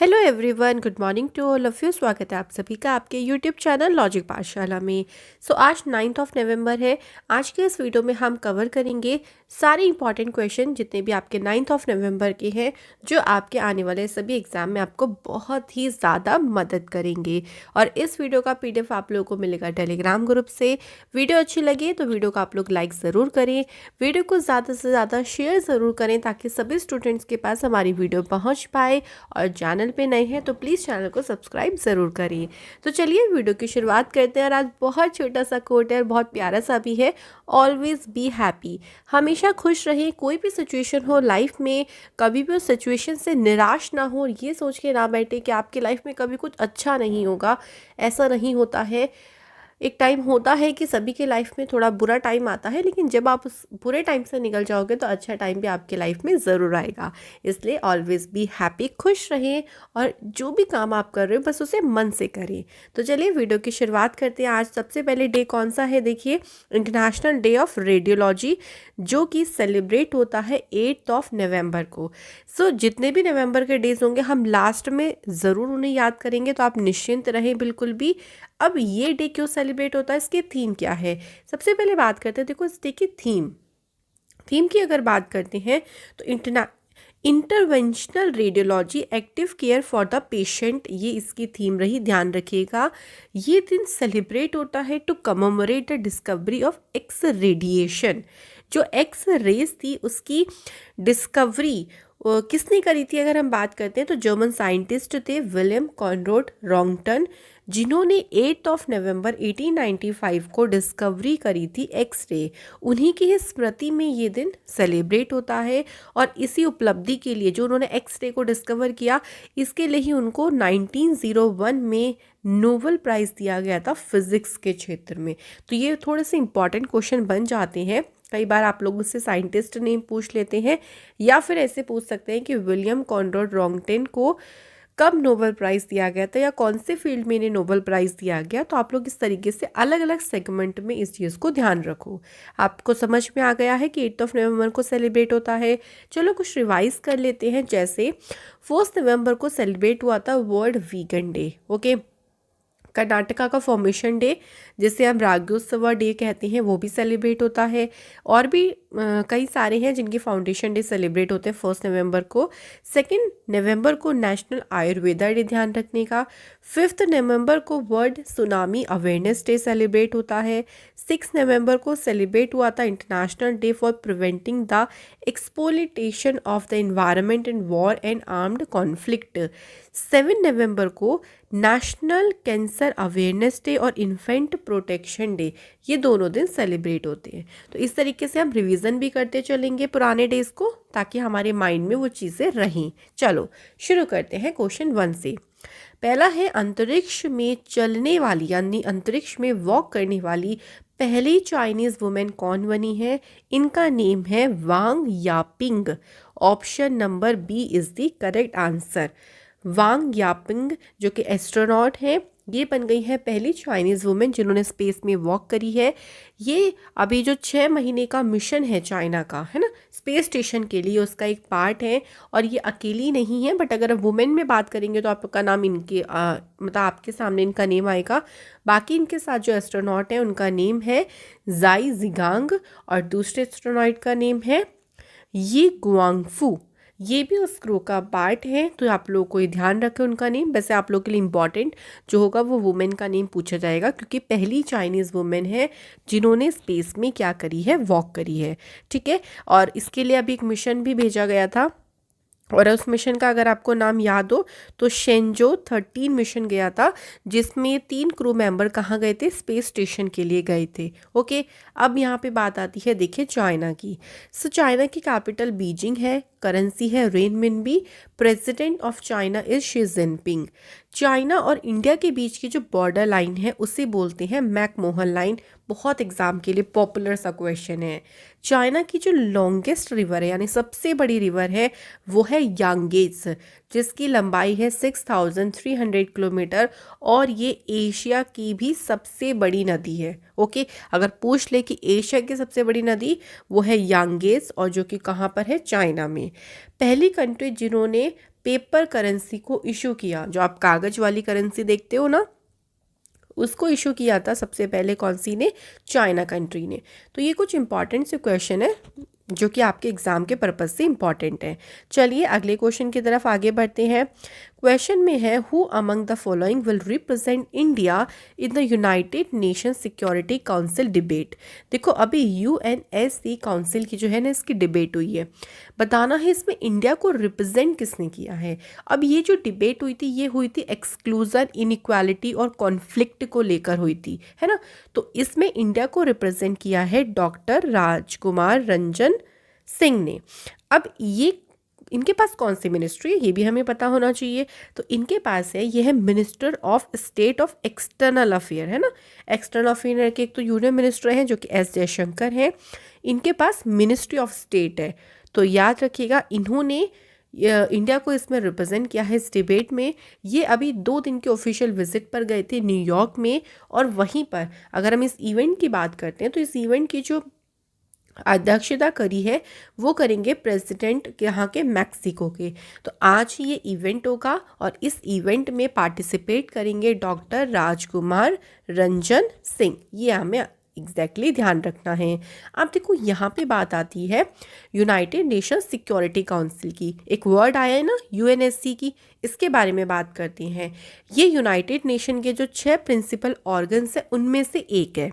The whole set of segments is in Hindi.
Hello everyone, good morning to all of you. स्वागत है आप सभी का आपके यूट्यूब चैनल लॉजिक पाठशाला में। आज 9 नवंबर है। आज के इस वीडियो में हम कवर करेंगे सारे इंपॉर्टेंट क्वेश्चन जितने भी आपके 9 नवंबर के हैं, जो आपके आने वाले सभी एग्जाम में आपको बहुत ही ज़्यादा मदद करेंगे। और इस वीडियो का PDF आप लोगों को मिलेगा टेलीग्राम ग्रुप से। वीडियो अच्छी लगे तो वीडियो को आप लोग लाइक ज़रूर करें, वीडियो को ज़्यादा से ज़्यादा शेयर ज़रूर करें ताकि सभी स्टूडेंट्स के पास हमारी वीडियो पहुँच पाए। और चैनल पे नए हैं तो प्लीज़ चैनल को सब्सक्राइब ज़रूर करिए। तो चलिए वीडियो की शुरुआत करते हैं। और आज बहुत छोटा सा कोट है और बहुत प्यारा सा भी है। ऑलवेज बी हैप्पी, हमेशा खुश रहें। कोई भी सिचुएशन हो लाइफ में, कभी भी उस सिचुएशन से निराश ना हो, ये सोच के ना बैठे कि आपकी लाइफ में कभी कुछ अच्छा नहीं होगा। ऐसा नहीं होता है। एक टाइम होता है कि सभी के लाइफ में थोड़ा बुरा टाइम आता है, लेकिन जब आप उस बुरे टाइम से निकल जाओगे तो अच्छा टाइम भी आपके लाइफ में ज़रूर आएगा। इसलिए ऑलवेज बी हैप्पी, खुश रहें और जो भी काम आप कर रहे हो बस उसे मन से करें। तो चलिए वीडियो की शुरुआत करते हैं। आज सबसे पहले डे कौन सा है, देखिए, इंटरनेशनल डे ऑफ रेडियोलॉजी, जो कि सेलिब्रेट होता है 8 नवंबर को। जितने भी नवंबर के डेज होंगे हम लास्ट में ज़रूर उन्हें याद करेंगे, तो आप निश्चिंत रहें बिल्कुल भी। अब ये डे क्यों सेलिब्रेट होता है, इसकी थीम क्या है, सबसे पहले बात करते हैं। देखो, इस डे की थीम की अगर बात करते हैं तो interventional radiology, active care for the patient, ये इसकी थीम रही, ध्यान रखिएगा। ये दिन सेलिब्रेट होता है to commemorate the discovery of X radiation. जो एक्स रेज थी उसकी डिस्कवरी किसने करी थी, अगर हम बात करते हैं तो जर्मन साइंटिस्ट थे विलियम कॉनरॉड रॉन्गटन, जिन्होंने 8 नवंबर 1895 को डिस्कवरी करी थी एक्स रे। उन्हीं की ही स्मृति में ये दिन सेलिब्रेट होता है। और इसी उपलब्धि के लिए, जो उन्होंने एक्स रे को डिस्कवर किया, इसके लिए ही उनको 1901 में नोबेल प्राइज़ दिया गया था फिजिक्स के क्षेत्र में। तो ये थोड़े से इंपॉर्टेंट क्वेश्चन बन जाते हैं। कई बार आप लोग उससे साइंटिस्ट नेम पूछ लेते हैं, या फिर ऐसे पूछ सकते हैं कि विलियम कॉनरॉड रॉन्गटन को कब नोबेल प्राइज़ दिया गया था, या कौन से फील्ड में इन्हें नोबेल प्राइज़ दिया गया। तो आप लोग इस तरीके से अलग अलग सेगमेंट में इस चीज़ को ध्यान रखो। आपको समझ में आ गया है कि 8 नवंबर को सेलिब्रेट होता है। चलो कुछ रिवाइज कर लेते हैं। जैसे 1 नवंबर को सेलिब्रेट हुआ था world vegan day. Okay, Karnataka का फॉर्मेशन डे, जिसे हम राज्योत्सव डे कहते हैं, वो भी सेलिब्रेट होता है। और भी कई सारे हैं जिनके फाउंडेशन डे सेलिब्रेट होते हैं 1 नवंबर को। 2 नवंबर को नेशनल आयुर्वेदा डे, ध्यान रखने का। 5 नवंबर को world tsunami awareness day celebrate होता है। 6 नवंबर को सेलिब्रेट हुआ था international day for preventing the exploitation of the environment in war and armed conflict. 7 नवंबर को नेशनल कैंसर अवेयरनेस डे और इन्फेंट प्रोटेक्शन डे, ये दोनों दिन सेलिब्रेट होते हैं। तो इस तरीके से हम रिवीजन भी करते चलेंगे पुराने डेज को, ताकि हमारे माइंड में वो चीज़ें रहें। चलो शुरू करते हैं क्वेश्चन 1 से। पहला है, अंतरिक्ष में चलने वाली यानी अंतरिक्ष में वॉक करने वाली पहली चाइनीज वुमेन कौन बनी है। इनका नेम है Wang Yaping. Option number B is the correct answer. Wang Yaping, जो कि एस्ट्रोनॉट हैं, ये बन गई है पहली चाइनीज़ वुमेन जिन्होंने स्पेस में वॉक करी है। ये अभी जो 6 महीने का मिशन है चाइना का, है ना, स्पेस स्टेशन के लिए, उसका एक पार्ट है। और ये अकेली नहीं है, बट अगर वुमेन में बात करेंगे तो आपका नाम इनके मतलब आपके सामने इनका नेम आएगा। बाकी इनके साथ जो एस्ट्रोनॉट है उनका नेम है जाई जिगांग, और दूसरे एस्ट्रोनॉट का नेम है ये गुआंगफू। ये भी उस क्रू का पार्ट है, तो आप लोग को ये ध्यान रखें उनका नेम। वैसे आप लोग के लिए इम्पॉर्टेंट जो होगा वो वुमेन का नेम पूछा जाएगा, क्योंकि पहली चाइनीज़ वुमेन है जिन्होंने स्पेस में क्या करी है, वॉक करी है। ठीक है, और इसके लिए अभी एक मिशन भी भेजा गया था, और उस मिशन का अगर आपको नाम याद हो तो शेंजो 13 मिशन गया था, जिसमें 3 क्रू मेंबर कहाँ गए थे, स्पेस स्टेशन के लिए गए थे। ओके, अब यहाँ पे बात आती है, देखिए, चाइना की। चाइना की कैपिटल बीजिंग है, करेंसी है renminbi, president of China is Xi Jinping. China और इंडिया के बीच की जो बॉर्डर लाइन है उसे बोलते हैं मैकमोहन लाइन। बहुत एग्जाम के लिए पॉपुलर सा क्वेश्चन है। चाइना की जो लॉन्गेस्ट रिवर है यानी सबसे बड़ी रिवर है वो है यांगेज, जिसकी लंबाई है 6300 किलोमीटर, और ये एशिया की भी सबसे बड़ी नदी है। ओके, अगर पूछ ले कि एशिया की सबसे बड़ी नदी, वो है यांगेज, और जो कि कहाँ पर है, चाइना में। पहली कंट्री जिन्होंने पेपर करेंसी को इशू किया, जो आप कागज वाली करेंसी देखते हो ना, उसको इशू किया था सबसे पहले कौन सी ने? चाइना कंट्री ने। तो ये कुछ इंपॉर्टेंट से क्वेश्चन है जो कि आपके एग्जाम के पर्पज से इंपॉर्टेंट है। चलिए अगले क्वेश्चन की तरफ आगे बढ़ते हैं। क्वेश्चन में है, who among the following will represent India in the United nation security council debate. देखो अभी यूएनएससी काउंसिल की जो है ना, इसकी डिबेट हुई है, बताना है इसमें इंडिया को रिप्रेजेंट किसने किया है। अब ये जो डिबेट हुई थी, ये हुई थी एक्सक्लूजन, इनइक्वालिटी और कॉन्फ्लिक्ट को लेकर हुई थी, है ना। तो इसमें इंडिया को रिप्रेजेंट किया है डॉक्टर राजकुमार रंजन सिंह ने। अब ये इनके पास कौन सी मिनिस्ट्री है, ये भी हमें पता होना चाहिए। तो इनके पास है, ये है minister of state of external affair, है ना। एक्सटर्नल अफेयर के एक तो यूनियन मिनिस्टर हैं जो कि एस जयशंकर हैं, इनके पास मिनिस्ट्री ऑफ स्टेट है। तो याद रखिएगा, इन्होंने इंडिया को इसमें रिप्रेजेंट किया है इस डिबेट में। ये अभी 2 दिन के ऑफिशियल विजिट पर गए थे न्यूयॉर्क में, और वहीं पर अगर हम इस इवेंट की बात करते हैं तो इस इवेंट की जो अध्यक्षता करी है वो करेंगे प्रेसिडेंट यहाँ के मैक्सिको के। तो आज ही ये इवेंट होगा और इस इवेंट में पार्टिसिपेट करेंगे डॉक्टर राजकुमार रंजन सिंह। ये हमें एग्जैक्टली ध्यान रखना है। अब देखो यहाँ पे बात आती है यूनाइटेड नेशन सिक्योरिटी काउंसिल की। एक वर्ड आया है ना यूएनएससी की, इसके बारे में बात करते हैं। ये यूनाइटेड नेशन के जो 6 प्रिंसिपल ऑर्गन्स हैं उनमें से एक है।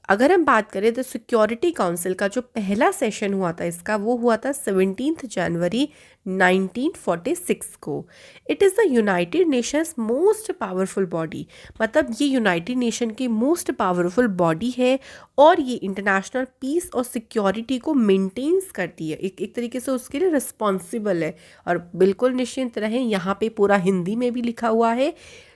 अगर हम बात करें तो सिक्योरिटी काउंसिल का जो पहला सेशन हुआ था इसका, वो हुआ था 17 जनवरी 1946 को। It is the United Nations most powerful body, मतलब ये यूनाइटेड नेशन की मोस्ट पावरफुल बॉडी है और ये इंटरनेशनल पीस और सिक्योरिटी को मेंटेन्स करती है, एक तरीके से उसके लिए रिस्पॉन्सिबल है। और बिल्कुल निश्चिंत रहें, यहाँ पे पूरा हिंदी में भी लिखा हुआ है।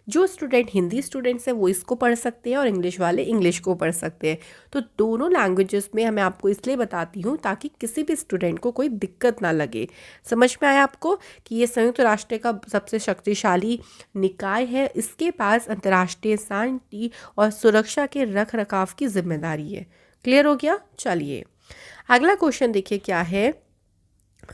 जो स्टूडेंट हिंदी स्टूडेंट्स हैं वो इसको पढ़ सकते हैं और इंग्लिश वाले इंग्लिश को पढ़ सकते हैं। तो दोनों लैंग्वेजेस में मैं आपको इसलिए बताती हूँ ताकि किसी भी स्टूडेंट को कोई दिक्कत ना लगे। समझ में आया आपको कि ये संयुक्त राष्ट्र का सबसे शक्तिशाली निकाय है, इसके पास अंतर्राष्ट्रीय शांति और सुरक्षा के रख रखाव की जिम्मेदारी है। क्लियर हो गया? चलिए अगला क्वेश्चन देखिए क्या है।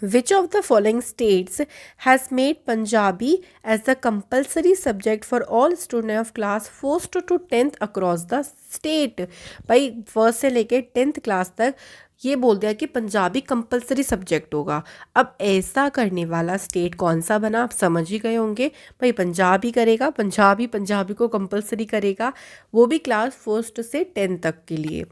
Which of the following states has made Punjabi as the compulsory subject for all students of class 1st to 10th across the state? भाई 1st से लेके 10th क्लास तक ये बोल दिया कि पंजाबी कंपलसरी सब्जेक्ट होगा। अब ऐसा करने वाला स्टेट कौन सा बना, आप समझ ही गए होंगे। भाई पंजाब ही करेगा, पंजाबी को कंपलसरी करेगा, वो भी क्लास 1st से 10th तक के लिए।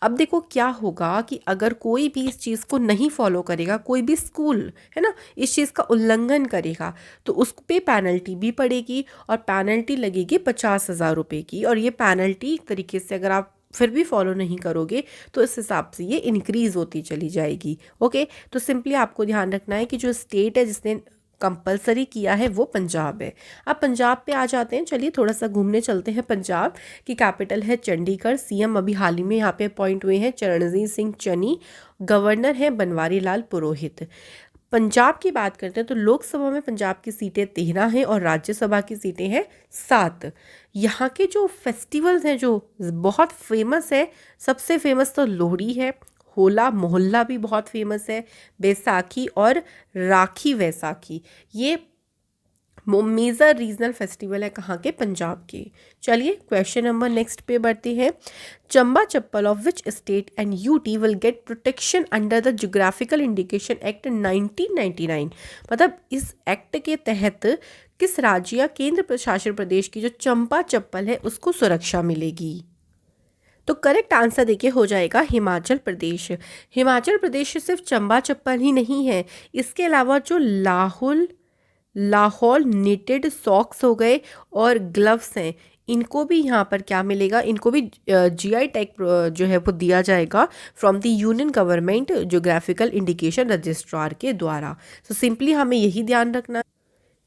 अब देखो क्या होगा कि अगर कोई भी इस चीज़ को नहीं फॉलो करेगा, कोई भी स्कूल है ना इस चीज़ का उल्लंघन करेगा, तो उस पर पेनल्टी भी पड़ेगी और पेनल्टी लगेगी 50,000 रुपये की। और ये पेनल्टी एक तरीके से अगर आप फिर भी फॉलो नहीं करोगे तो इस हिसाब से ये इंक्रीज़ होती चली जाएगी। ओके, तो सिंपली आपको ध्यान रखना है कि जो स्टेट है जिसने कंपलसरी किया है वो पंजाब है। अब पंजाब पे आ जाते हैं, चलिए थोड़ा सा घूमने चलते हैं। पंजाब की कैपिटल है चंडीगढ़। सीएम अभी हाल ही में यहाँ पे अपॉइंट हुए हैं चरणजीत सिंह चन्नी। गवर्नर हैं बनवारी लाल पुरोहित। पंजाब की बात करते हैं तो लोकसभा में पंजाब की सीटें 13 हैं और राज्यसभा की सीटें हैं 7। यहाँ के जो फेस्टिवल्स हैं जो बहुत फेमस है, सबसे फेमस तो लोहड़ी है, होला मोहल्ला भी बहुत फेमस है, बैसाखी और राखी वैसाखी, ये मेजर रीजनल फेस्टिवल है कहाँ के? पंजाब के। चलिए क्वेश्चन नंबर नेक्स्ट पे बढ़ते हैं। Chamba chappal of which state and UT will get protection under the geographical indication act 1999? मतलब इस एक्ट के तहत किस राज्य या केंद्र प्रशासित प्रदेश की जो चंपा चप्पल है उसको सुरक्षा मिलेगी? तो करेक्ट आंसर देखिए हो जाएगा हिमाचल प्रदेश। हिमाचल प्रदेश सिर्फ चंबा चप्पल ही नहीं है, इसके अलावा जो लाहौल निटेड सॉक्स हो गए और ग्लव्स हैं, इनको भी यहाँ पर क्या मिलेगा? इनको भी जीआई टैग जो है वो दिया जाएगा from the union government geographical indication registrar के द्वारा। तो सिंपली हमें यही ध्यान रखना।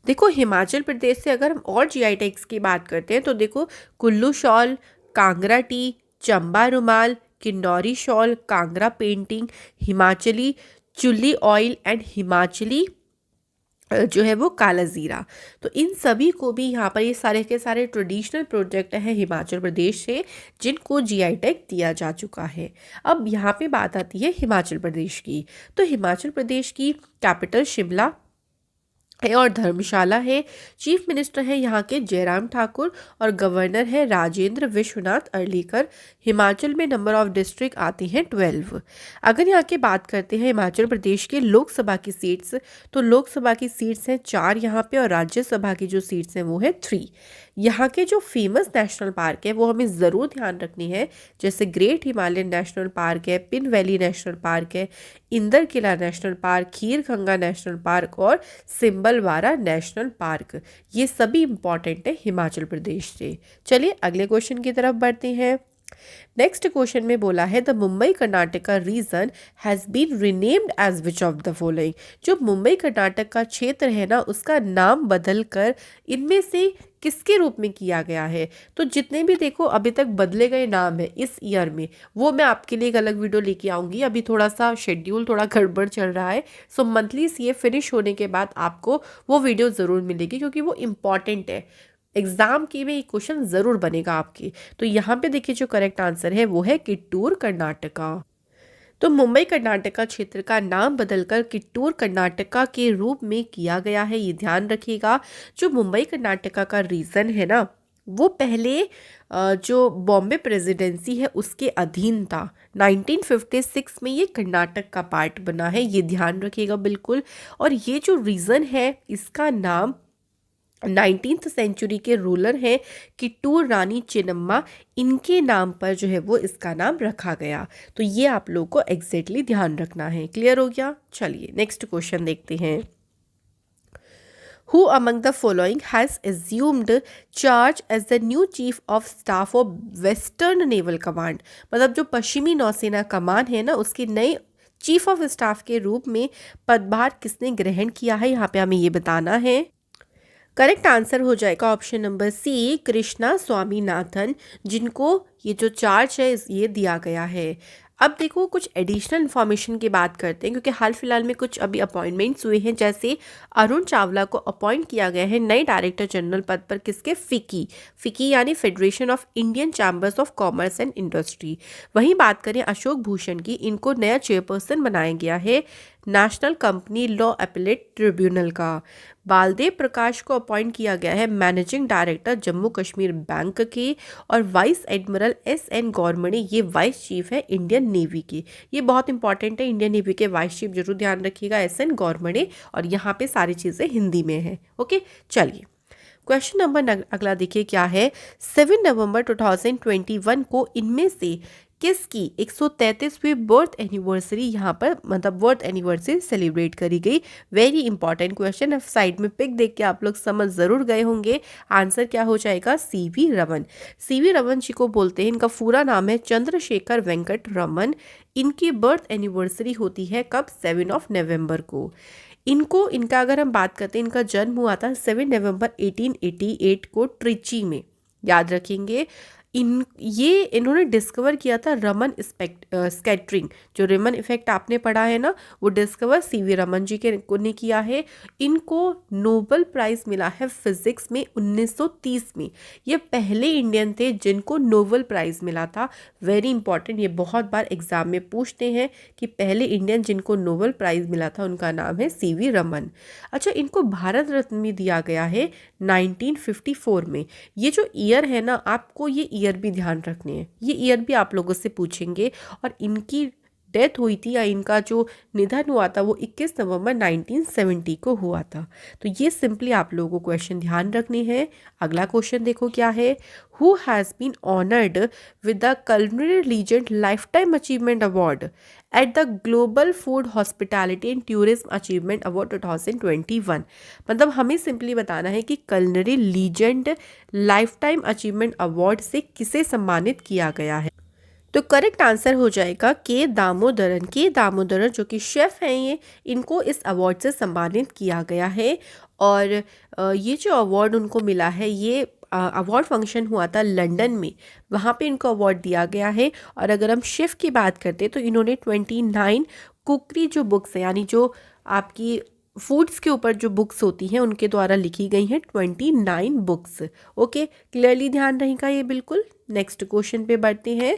देखो हिमाचल प्रदेश से अगर हम और जीआई टैग्स की बात करते हैं तो देखो कुल्लू शॉल, कांगड़ा टी, चंबा रुमाल, किन्नौरी शॉल, कांगड़ा पेंटिंग, हिमाचली चुल्ली ऑयल एंड हिमाचली जो है वो काला ज़ीरा। तो इन सभी को भी यहाँ पर ये सारे के सारे ट्रेडिशनल प्रोजेक्ट हैं हिमाचल प्रदेश से जिनको जीआई टैग दिया जा चुका है। अब यहाँ पे बात आती है हिमाचल प्रदेश की। तो हिमाचल प्रदेश की कैपिटल शिमला, है और धर्मशाला है। चीफ मिनिस्टर है यहाँ के जयराम ठाकुर और गवर्नर है राजेंद्र विश्वनाथ अर्लीकर। हिमाचल में नंबर ऑफ डिस्ट्रिक्ट आती हैं 12। अगर यहाँ की बात करते हैं हिमाचल प्रदेश के लोकसभा की सीट्स, तो लोकसभा की सीट्स हैं 4 यहाँ पे और राज्यसभा की जो सीट्स हैं वो है 3। यहाँ के जो फेमस नेशनल पार्क है वो हमें ज़रूर ध्यान रखनी है, जैसे ग्रेट हिमालयन नेशनल पार्क है, पिन वैली नेशनल पार्क है, इंदर किला नेशनल पार्क, खीर गंगा नेशनल पार्क और सिंबलवारा नेशनल पार्क। ये सभी इंपॉर्टेंट है हिमाचल प्रदेश से। चलिए अगले क्वेश्चन की तरफ बढ़ते हैं। नेक्स्ट क्वेश्चन में बोला है the Mumbai Karnataka region has been renamed as which of the following. जो मुंबई कर्नाटक का क्षेत्र है ना उसका नाम बदल कर इनमें से किसके रूप में किया गया है। तो जितने भी देखो अभी तक बदले गए नाम है इस ईयर में, वो मैं आपके लिए एक अलग वीडियो लेके आऊँगी। अभी थोड़ा सा शेड्यूल थोड़ा गड़बड़ चल रहा है, सो मंथली सीए फिनिश होने के बाद आपको वो वीडियो ज़रूर मिलेगी क्योंकि वो इम्पॉर्टेंट है, एग्जाम की में क्वेश्चन ज़रूर बनेगा आपकी। तो यहाँ पे देखिए जो करेक्ट आंसर है वो है किट्टूर कर्नाटका। तो मुंबई कर्नाटका क्षेत्र का नाम बदलकर किट्टूर कर्नाटका के रूप में किया गया है, ये ध्यान रखिएगा। जो मुंबई कर्नाटका का रीजन है ना वो पहले जो बॉम्बे प्रेसिडेंसी है उसके अधीन था। 1956 में ये कर्नाटक का पार्ट बना है, ये ध्यान रखिएगा बिल्कुल। और ये जो रीजन है इसका नाम 19th सेंचुरी के रूलर हैं किट्टूर रानी चेन्नम्मा, इनके नाम पर जो है वो इसका नाम रखा गया। तो ये आप लोग को एग्जैक्टली ध्यान रखना है। क्लियर हो गया? चलिए नेक्स्ट क्वेश्चन देखते हैं। Who among the following has assumed charge as the new chief of staff of Western Naval Command? मतलब जो पश्चिमी नौसेना कमान है ना उसके नए चीफ ऑफ स्टाफ के रूप में पदभार किसने ग्रहण किया है, यहाँ पे हमें ये बताना है। करेक्ट आंसर हो जाएगा option number C, Krishna Swaminathan, जिनको ये जो चार्ज है ये दिया गया है। अब देखो कुछ एडिशनल इन्फॉर्मेशन की बात करते हैं क्योंकि हाल फिलहाल में कुछ अभी अपॉइंटमेंट्स हुए हैं। जैसे अरुण चावला को अपॉइंट किया गया है नए डायरेक्टर जनरल पद पर, किसके? फिकी यानी federation of Indian chambers of commerce and industry. वहीं बात करें अशोक भूषण की, इनको नया चेयरपर्सन बनाया गया है national company law appellate tribunal का। बालदेव प्रकाश को अपॉइंट किया गया है managing director Jammu Kashmir bank के। और वाइस एडमिरल एस.एन. गौरमणे, ये वाइस चीफ है इंडियन नेवी के। ये बहुत इंपॉर्टेंट है, इंडियन नेवी के वाइस चीफ जरूर ध्यान रखिएगा एस.एन. गौरमणे। और यहाँ पे सारी चीज़ें हिंदी में है। ओके चलिए क्वेश्चन नंबर अगला देखिए क्या है। 7 नवंबर 2021 को इनमें से किसकी 133वीं बर्थ एनिवर्सरी यहाँ पर मतलब बर्थ एनिवर्सरी सेलिब्रेट करी गई? Very important question. अब साइड में पिक देख के आप लोग समझ ज़रूर गए होंगे। आंसर क्या हो जाएगा? सीवी रमन। सीवी रमन जी को बोलते हैं, इनका पूरा नाम है चंद्रशेखर वेंकट रमन। इनकी बर्थ एनिवर्सरी होती है कब? 7 नवंबर को। इनका अगर हम बात करते हैं, इनका जन्म हुआ था 7 नवंबर 1888 को ट्रिची में, याद रखेंगे। इन्होंने डिस्कवर किया था रमन स्कैटरिंग, जो रमन इफेक्ट आपने पढ़ा है ना, वो डिस्कवर सीवी रमन जी ने किया है। इनको नोबेल प्राइज मिला है फिजिक्स में 1930 में। ये पहले इंडियन थे जिनको नोबेल प्राइज मिला था। वेरी इंपॉर्टेंट, ये बहुत बार एग्जाम में पूछते हैं कि पहले इंडियन जिनको नोबेल प्राइज मिला था उनका नाम है सीवी रमन। अच्छा, इनको भारत रत्न भी दिया गया है 1954 में। ये जो ईयर है ना, आपको ये ईयर भी ध्यान रखने हैं, ये ईयर भी आप लोगों से पूछेंगे। और इनकी डेथ हुई थी या इनका जो निधन हुआ था वो 21 नवंबर 1970 को हुआ था। तो ये सिंपली आप लोगों को क्वेश्चन ध्यान रखने हैं। अगला क्वेश्चन देखो क्या है। Who has been honoured with the culinary legend lifetime achievement award at the global food hospitality and tourism achievement award 2021? मतलब हमें सिंपली बताना है कि culinary legend lifetime achievement award से किसे सम्मानित किया गया है। तो करेक्ट आंसर हो जाएगा के दामोदरन जो कि शेफ़ हैं, ये इनको इस अवार्ड से सम्मानित किया गया है। और ये जो अवार्ड उनको मिला है, ये अवार्ड फंक्शन हुआ था लंदन में, वहाँ पे इनको अवार्ड दिया गया है। और अगर हम शेफ़ की बात करते हैं तो इन्होंने 29 कुकरी जो बुक्स हैं, यानी जो आपकी फूड्स के ऊपर जो बुक्स होती हैं उनके द्वारा लिखी गई हैं 29 बुक्स। ओके, क्लियरली ध्यान रहेगा ये बिल्कुल। नेक्स्ट क्वेश्चन पे बढ़ते हैं।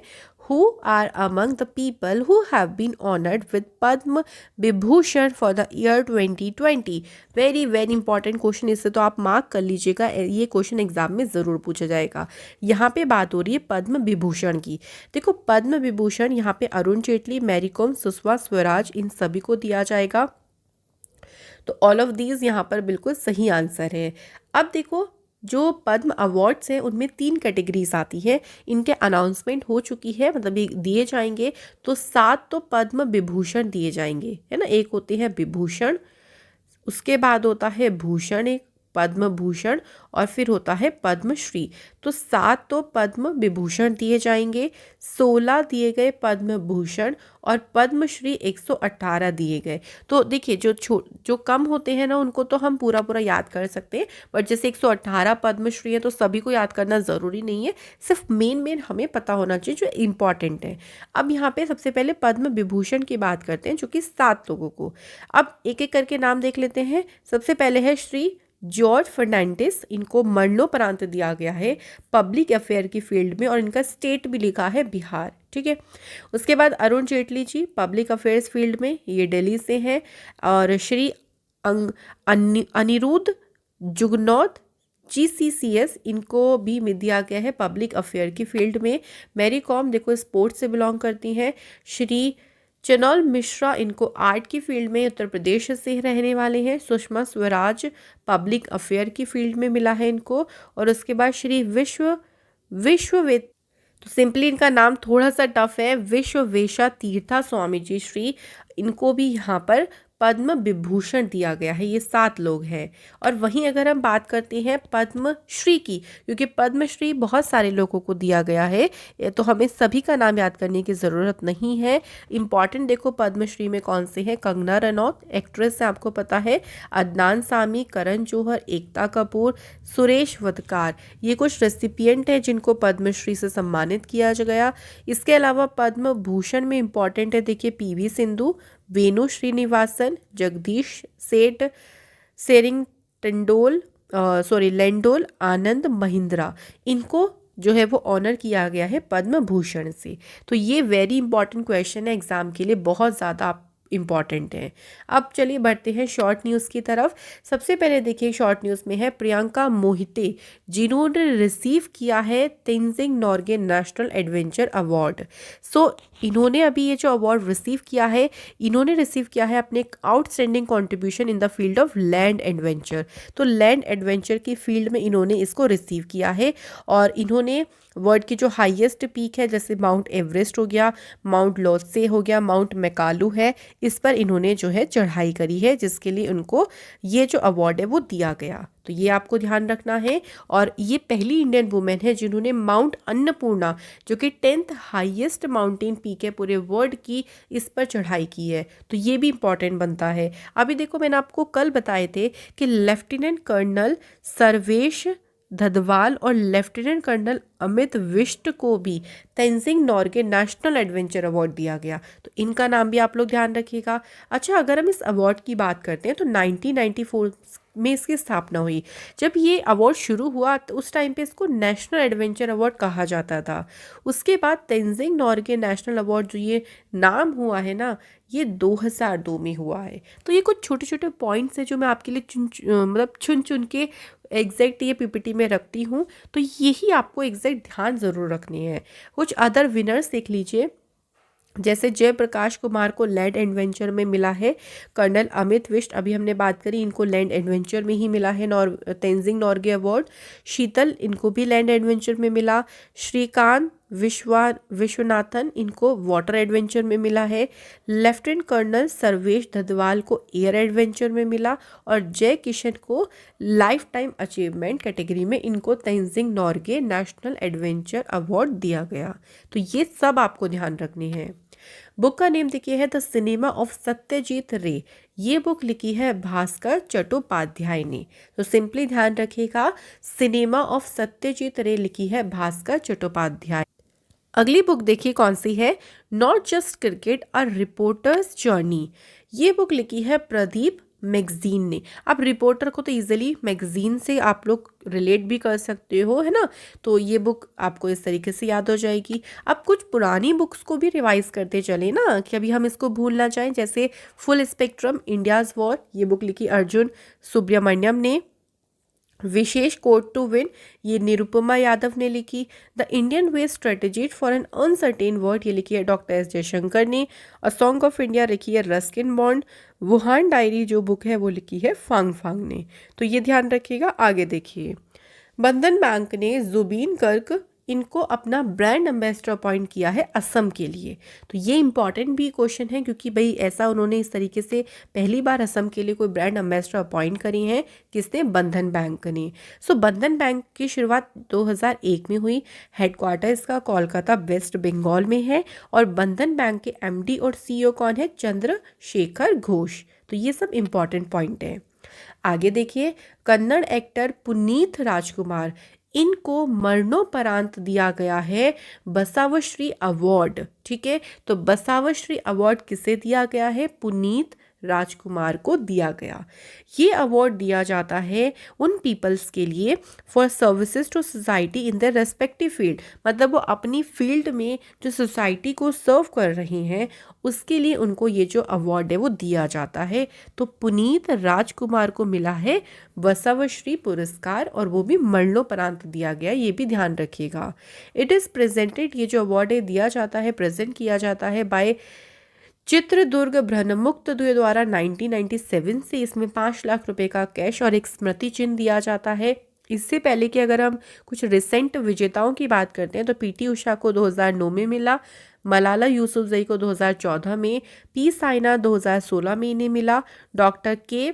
who are among the people who have been honored with Padma Vibhushan for the year 2020? Very very important question, इससे तो आप मार्क कर लीजिएगा, ये क्वेश्चन एग्जाम में ज़रूर पूछा जाएगा। यहाँ पे बात हो रही है पद्म विभूषण की। देखो पद्म विभूषण यहाँ पे अरुण जेटली, मैरी कॉम, सुषमा स्वराज, इन सभी को दिया जाएगा। तो ऑल ऑफ दीज यहाँ पर बिल्कुल सही आंसर है। अब देखो जो पद्म अवार्ड्स हैं उनमें 3 कैटेगरीज आती है, इनके अनाउंसमेंट हो चुकी है, मतलब ये दिए जाएंगे। तो 7 तो पद्म विभूषण दिए जाएंगे, है ना। एक होते हैं विभूषण, उसके बाद होता है भूषण, एक पद्म भूषण, और फिर होता है पद्मश्री। तो 7 तो पद्म विभूषण दिए जाएंगे, 16 दिए गए पद्म भूषण, और पद्मश्री 118 दिए गए। तो देखिए जो कम होते हैं ना उनको तो हम पूरा पूरा याद कर सकते हैं, बट जैसे 118 पद्मश्री है तो सभी को याद करना ज़रूरी नहीं है, सिर्फ मेन हमें पता होना चाहिए जो इम्पॉर्टेंट है। अब यहाँ पे सबसे पहले पद्म विभूषण की बात करते हैं, जो कि 7 लोगों को। अब एक एक करके नाम देख लेते हैं। सबसे पहले है श्री जॉर्ज फर्नांडिस, इनको मरणोपरांत दिया गया है पब्लिक अफेयर की फील्ड में, और इनका स्टेट भी लिखा है बिहार, ठीक है। उसके बाद Arun Jaitley ji public affairs field में, ये दिल्ली से हैं। और श्री अनिरुद्ध जुगनौथ GCCS, इनको भी दिया गया है पब्लिक अफेयर की फील्ड में। मैरी कॉम देखो स्पोर्ट्स से बिलोंग करती हैं। श्री चनौल मिश्रा, इनको आर्ट की फील्ड में उत्तर प्रदेश से रहने वाले हैं। सुषमा स्वराज पब्लिक अफेयर की फील्ड में मिला है इनको। और उसके बाद श्री विश्ववेद, तो सिंपली इनका नाम थोड़ा सा टफ है, विश्ववेशा तीर्था स्वामी जी श्री, इनको भी यहाँ पर पद्म विभूषण दिया गया है। ये 7 लोग हैं। और वहीं अगर हम बात करते हैं पद्मश्री की, क्योंकि पद्मश्री बहुत सारे लोगों को दिया गया है, तो हमें सभी का नाम याद करने की ज़रूरत नहीं है। इम्पॉर्टेंट देखो पद्मश्री में कौन से हैं, कंगना रनौत एक्ट्रेस है, आपको पता है, अदनान सामी, करण जौहर, एकता कपूर, सुरेश वदकार, ये कुछ रेसिपिएंट हैं जिनको पद्मश्री से सम्मानित किया गया। इसके अलावा पद्म भूषण में इम्पॉर्टेंट है, देखिए PV सिंधु, वेणु श्रीनिवासन, जगदीश सेठ, लेंडोल, आनंद महिंद्रा, इनको जो है वो ऑनर किया गया है पद्म भूषण से। तो ये वेरी इंपॉर्टेंट क्वेश्चन है एग्जाम के लिए, बहुत ज़्यादा इम्पॉर्टेंट है। अब चलिए बढ़ते हैं शॉर्ट न्यूज़ की तरफ। सबसे पहले देखिए शॉर्ट न्यूज़ में है प्रियंका मोहिते, जिन्होंने रिसीव किया है Tenzing Norgay national adventure award. इन्होंने अभी ये जो अवार्ड रिसीव किया है, इन्होंने रिसीव किया है अपने outstanding contribution in the field of land adventure. तो लैंड एडवेंचर की फील्ड में इन्होंने इसको रिसीव किया है। और इन्होंने वर्ल्ड की जो हाईएस्ट पीक है, जैसे माउंट एवरेस्ट हो गया, माउंट लोत्से हो गया, माउंट मैकालू है, इस पर इन्होंने जो है चढ़ाई करी है, जिसके लिए उनको ये जो अवार्ड है वो दिया गया। तो ये आपको ध्यान रखना है। और ये पहली इंडियन वुमेन है जिन्होंने माउंट अन्नपूर्णा, जो कि 10th हाईएस्ट माउंटेन पीक है पूरे वर्ल्ड की, इस पर चढ़ाई की है। तो ये भी इंपॉर्टेंट बनता है। अभी देखो मैंने आपको कल बताए थे कि लेफ्टिनेंट कर्नल सर्वेश धदवाल और लेफ्टिनेंट कर्नल अमित विष्ट को भी Tenzing Norgay national adventure award दिया गया। तो इनका नाम भी आप लोग ध्यान रखिएगा। अच्छा, अगर हम इस अवार्ड की बात करते हैं तो 1994 में इसकी स्थापना हुई। जब ये अवार्ड शुरू हुआ तो उस टाइम पे इसको नेशनल एडवेंचर अवार्ड कहा जाता था। उसके बाद तेंजिंग नोर्गे नेशनल अवार्ड जो ये नाम हुआ है ना, ये 2002 में हुआ है। तो ये कुछ छोटे छोटे पॉइंट्स हैं जो मैं आपके लिए चुन चुन के एग्जैक्ट ये PPT में रखती हूँ, तो यही आपको एग्जैक्ट ध्यान ज़रूर रखनी है। कुछ अदर विनर्स देख लीजिए, जैसे जयप्रकाश कुमार को लैंड एडवेंचर में मिला है। कर्नल अमित विष्ट, अभी हमने बात करी, इनको लैंड एडवेंचर में ही मिला है तेंजिंग नोर्गे अवार्ड। शीतल, इनको भी लैंड एडवेंचर में मिला। श्रीकांत विश्वनाथन, इनको वाटर एडवेंचर में मिला है। लेफ्टिनेंट कर्नल सर्वेश धदवाल को एयर एडवेंचर में मिला। और जय किशन को लाइफ टाइम अचीवमेंट कैटेगरी में इनको Tenzing Norgay national adventure award दिया गया। तो ये सब आपको ध्यान रखनी है। बुक का नेम देखिए है द सिनेमा ऑफ सत्यजीत रे। ये बुक लिखी है भास्कर चट्टोपाध्याय ने। तो सिंपली ध्यान रखिएगा, सिनेमा ऑफ सत्यजीत रे लिखी है भास्कर चट्टोपाध्याय। अगली बुक देखिए कौन सी है, not just cricket a reporters journey. ये बुक लिखी है प्रदीप मैगजीन ने। अब रिपोर्टर को तो इजीली मैगजीन से आप लोग रिलेट भी कर सकते हो, है ना। तो ये बुक आपको इस तरीके से याद हो जाएगी। अब कुछ पुरानी बुक्स को भी रिवाइज करते चले ना, कि अभी हम इसको भूल ना जाएं। जैसे फुल स्पेक्ट्रम इंडियाज़ वॉर, ये बुक लिखी अर्जुन सुब्रमण्यम ने। विशेष कोड टू विन, ये निरुपमा यादव ने लिखी। The Indian way strategy for an uncertain world, ये लिखी है डॉक्टर एस जयशंकर ने। अ सॉन्ग ऑफ इंडिया लिखी है रस्किन बॉन्ड। वुहान डायरी जो बुक है वो लिखी है फांग फांग ने। तो ये ध्यान रखिएगा। आगे देखिए, बंधन बैंक ने जुबीन गर्ग इनको अपना ब्रांड एम्बेसडर अपॉइंट किया है असम के लिए। तो ये इंपॉर्टेंट भी क्वेश्चन है, क्योंकि भाई ऐसा उन्होंने इस तरीके से पहली बार असम के लिए कोई ब्रांड एम्बेसडर अपॉइंट करी हैं। किसने? बंधन बैंक ने। सो बंधन बैंक की शुरुआत 2001 में हुई। हेडक्वार्टर इसका कोलकाता वेस्ट बंगाल में है। और बंधन बैंक के एमडी और सीईओ कौन है? चंद्रशेखर घोष। तो ये सब इंपॉर्टेंट पॉइंट है। आगे देखिए, कन्नड़ एक्टर पुनीत राजकुमार, इनको मरणोपरांत दिया गया है बसावश्री अवार्ड। ठीक है, तो बसावश्री अवार्ड किसे दिया गया है? पुनीत राजकुमार को दिया गया। ये अवार्ड दिया जाता है उन पीपल्स के लिए for services to society in their respective field, मतलब वो अपनी फील्ड में जो सोसाइटी को सर्व कर रहे हैं उसके लिए उनको ये जो अवार्ड है वो दिया जाता है। तो पुनीत राजकुमार को मिला है बसावश्री पुरस्कार, और वो भी मरणोपरांत दिया गया, ये भी ध्यान रखिएगा। इट इज़ प्रेजेंटेड, ये जो अवार्ड है दिया जाता है, प्रेजेंट किया जाता है बाय चित्रदुर्ग भ्रममुक्त द्वारा 1997 से। इसमें 5 लाख रुपए का कैश और एक स्मृति चिन्ह दिया जाता है। इससे पहले कि अगर हम कुछ रिसेंट विजेताओं की बात करते हैं तो पीटी उषा को 2009 में मिला, मलाला यूसुफजई को 2014 में, पी साइना 2016 में इन्हें मिला, डॉक्टर के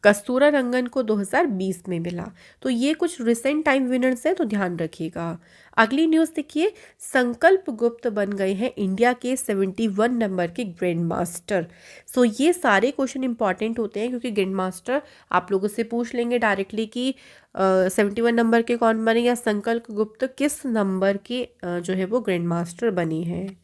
कस्तूरा रंगन को 2020 में मिला। तो ये कुछ रिसेंट टाइम विनर्स हैं, तो ध्यान रखिएगा। अगली न्यूज़ देखिए, संकल्प गुप्त बन गए हैं इंडिया के 71 नंबर के ग्रैंड मास्टर। सो ये सारे क्वेश्चन इंपॉर्टेंट होते हैं, क्योंकि ग्रैंड मास्टर आप लोगों से पूछ लेंगे डायरेक्टली कि 71 नंबर के कौन बने, या संकल्प गुप्त किस नंबर के जो है वो ग्रैंड मास्टर बने हैं।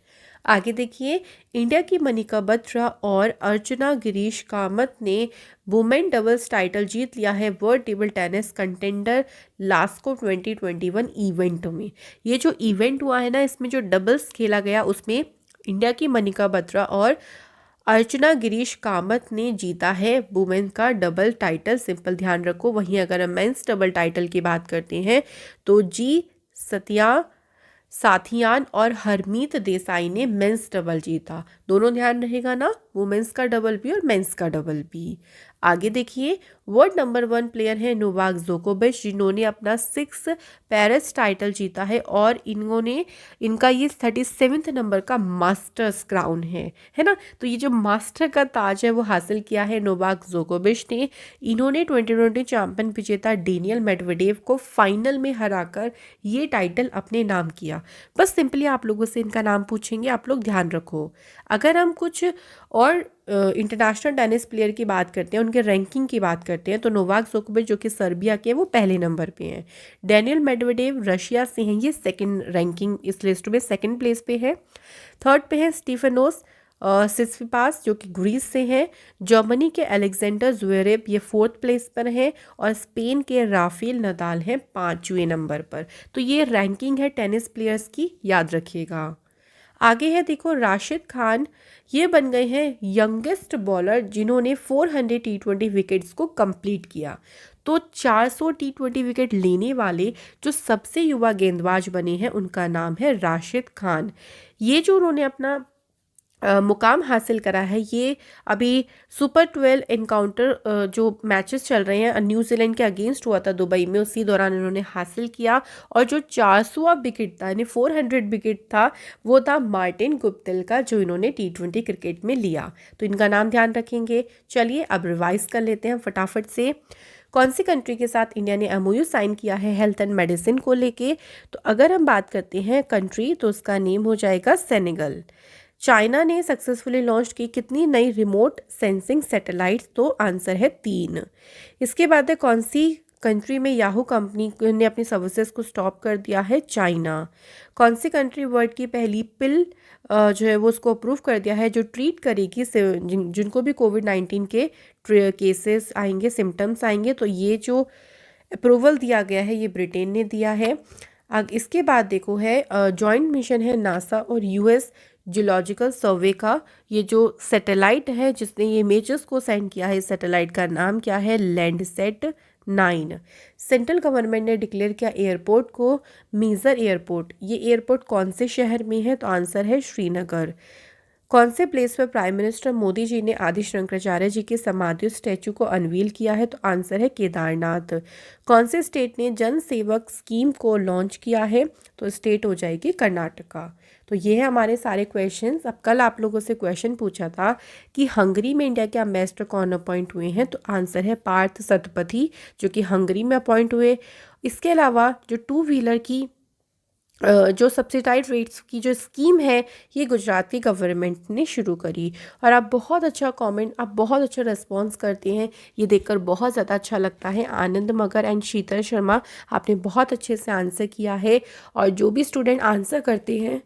आगे देखिए, इंडिया की मनिका बत्रा और अर्चना गिरीश कामत ने वुमेन डबल्स टाइटल जीत लिया है world table tennis contender LASCO 2021 event में। ये जो इवेंट हुआ है ना, इसमें जो डबल्स खेला गया उसमें इंडिया की मनिका बत्रा और अर्चना गिरीश कामत ने जीता है वुमेन का डबल टाइटल। सिंपल ध्यान रखो। वहीं अगर हम मेंस डबल टाइटल की बात करते हैं तो जी साथियान और हरमीत देसाई ने मेंस डबल जीता। दोनों ध्यान रहेगा ना, वुमेन्स का डबल भी और मेंस का डबल भी। आगे देखिए, वर्ल्ड नंबर 1 प्लेयर है नोवाक जोकोविच, जिन्होंने अपना 6 पेरिस टाइटल जीता है, और इनका ये 37वें नंबर का मास्टर्स क्राउन है ना। तो ये जो मास्टर का ताज है वो हासिल किया है नोवाक जोकोविच ने। इन्होंने 2020 चैंपियन विजेता डेनियल मेडवेडेव को फाइनल में हराकर ये टाइटल अपने नाम किया। बस सिंपली आप लोगों से इनका नाम पूछेंगे, आप लोग ध्यान रखो। अगर हम कुछ और इंटरनेशनल टेनिस प्लेयर की बात करते हैं, उनके रैंकिंग की बात करते हैं, तो नोवाक जोकोविच जो कि सर्बिया के, वो पहले नंबर पे हैं। डेनियल मेडवेडेव रशिया से हैं, ये सेकंड रैंकिंग इस लिस्ट में सेकंड प्लेस पे है। थर्ड पे है स्टीफेनोस सिट्सिपास जो कि ग्रीस से हैं। जर्मनी के अलेक्जेंडर ज्वेरेव ये 4th प्लेस पर हैं, और स्पेन के राफेल नदाल हैं 5वें नंबर पर। तो ये रैंकिंग है टेनिस प्लेयर्स की, याद रखिएगा। आगे है देखो, राशिद खान ये बन गए हैं यंगेस्ट बॉलर जिन्होंने 400 T20 विकेट्स को कंप्लीट किया। तो 400 T20 विकेट लेने वाले जो सबसे युवा गेंदबाज बने हैं उनका नाम है राशिद खान। ये जो उन्होंने अपना मुकाम हासिल करा है, ये अभी सुपर 12 एनकाउंटर जो मैचेस चल रहे हैं न्यूजीलैंड के अगेंस्ट हुआ था दुबई में, उसी दौरान इन्होंने हासिल किया। और जो 400वां विकेट था, यानी 400 विकेट था, वो था मार्टिन गुप्तिल का, जो इन्होंने T20 क्रिकेट में लिया। तो इनका नाम ध्यान रखेंगे। चलिए अब रिवाइज कर लेते हैं फटाफट से। कौन सी कंट्री के साथ इंडिया ने MOU साइन किया है हेल्थ एंड मेडिसिन को लेके? तो अगर हम बात करते हैं कंट्री, तो उसका नेम हो जाएगा सेनेगल। चाइना ने सक्सेसफुली लॉन्च की कितनी नई रिमोट सेंसिंग सैटेलाइट्स? तो आंसर है 3। इसके बाद है कौन सी कंट्री में याहू कंपनी ने अपनी सर्विसेज को स्टॉप कर दिया है? चाइना। कौन सी कंट्री वर्ल्ड की पहली पिल जो है वो उसको अप्रूव कर दिया है जो ट्रीट करेगी जिनको भी कोविड-19 के केसेस आएंगे, सिम्टम्स आएंगे, तो ये जो अप्रूवल दिया गया है ये ब्रिटेन ने दिया है। इसके बाद देखो है जॉइंट मिशन है नासा और यूएस जियोलॉजिकल सर्वे का। ये जो सैटेलाइट है जिसने ये इमेजेस को सेंड किया है, सैटेलाइट का नाम क्या है? लैंडसैट 9। सेंट्रल गवर्नमेंट ने डिक्लेयर किया एयरपोर्ट को मीज़र एयरपोर्ट। ये एयरपोर्ट कौन से शहर में है? तो आंसर है श्रीनगर। कौन से प्लेस पर प्राइम मिनिस्टर मोदी जी ने आदि शंकराचार्य जी के समाधि स्टैचू को अनवील किया है? तो आंसर है केदारनाथ। कौन से स्टेट ने जन सेवक स्कीम को लॉन्च किया है? तो स्टेट हो जाएगी कर्नाटका। तो ये है हमारे सारे क्वेश्चंस। अब कल आप लोगों से क्वेश्चन पूछा था कि हंगरी में इंडिया के एम्बेसडर कौन अपॉइंट हुए हैं? तो आंसर है पार्थ सतपथी जो कि हंगरी में अपॉइंट हुए। इसके अलावा जो 2 व्हीलर की जो सब्सिडाइज रेट्स की जो स्कीम है ये गुजरात की गवर्नमेंट ने शुरू करी। और आप बहुत अच्छा कमेंट, आप बहुत अच्छा रिस्पॉन्स करते हैं, ये देखकर बहुत ज़्यादा अच्छा लगता है। आनंद मगर एंड शीतल शर्मा, आपने बहुत अच्छे से आंसर किया है। और जो भी स्टूडेंट आंसर करते हैं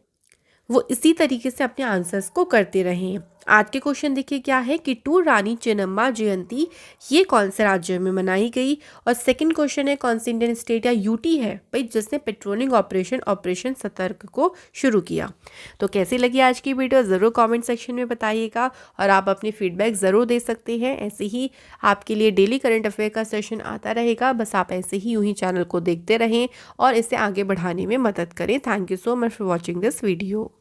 वो इसी तरीके से अपने आंसर्स को करते रहें। आज के क्वेश्चन देखिए क्या है कि टू रानी चेन्नम्मा जयंती ये कौन से राज्य में मनाई गई? और सेकंड क्वेश्चन है कौन सी इंडियन स्टेट या यूटी है भाई जिसने पेट्रोलिंग ऑपरेशन सतर्क को शुरू किया? तो कैसी लगी आज की वीडियो ज़रूर कमेंट सेक्शन में बताइएगा और आप अपनी फीडबैक ज़रूर दे सकते हैं। ऐसे ही आपके लिए डेली करंट अफेयर का सेशन आता रहेगा, बस आप ऐसे ही यूं ही चैनल को देखते रहें और इसे आगे बढ़ाने में मदद करें। Thank you so much for watching this video.